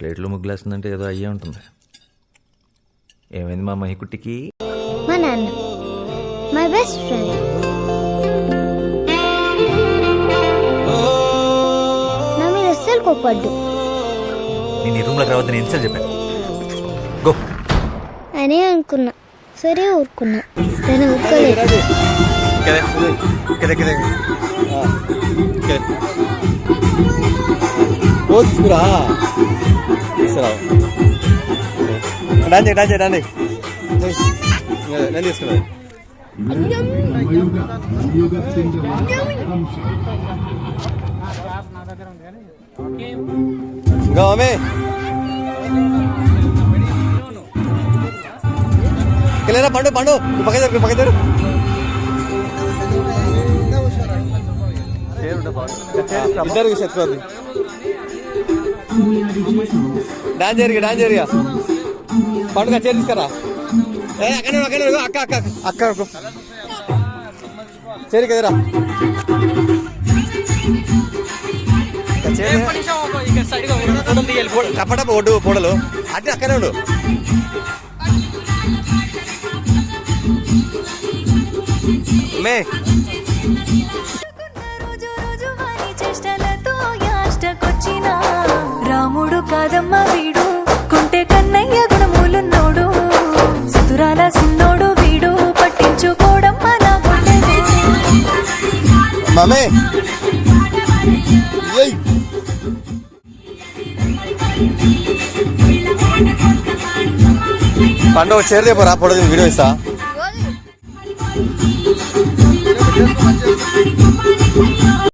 ప్లేట్లో ముగ్గులేస్తుందంటే ఏదో అయ్యే ఉంటుంది. ఏమైంది మా మహికుట్టికి? మా నాన్న మై బెస్ట్ ఫ్రెండ్. నా మీద అస్సలు కోపడ్డు. నేను ఈ రూమ్లోకి రావద్దని ఎన్నిసార్లు చెప్పాను. గో అనే అనుకున్నా, సరే ఊరుకున్నా. నేను ఊరుకోలేదు. తీసుకున్నాను. ఇంకా ఆమె లేరా పండు పండు పక్క జరు ఇద్దరు శత్రువు డాన్స్ జరిగా పండుగ చేరు తీసుకురా. అక్క అక్క అక్క అక్క చేరి కదరా. కప్పట ఒడ్డు పొడలు అంటే అక్కడే ఉండు. మే రాముడు కాదమ్మ వీడు, కుంటే కన్నయ్య గుణములున్నోడు, సుతురాల సిన్నోడు వీడు, పట్టించుకోవడమ్మ నా గుండె. మామే పండు చీర లేపోరా పొడదు వీడియో ఇస్తా.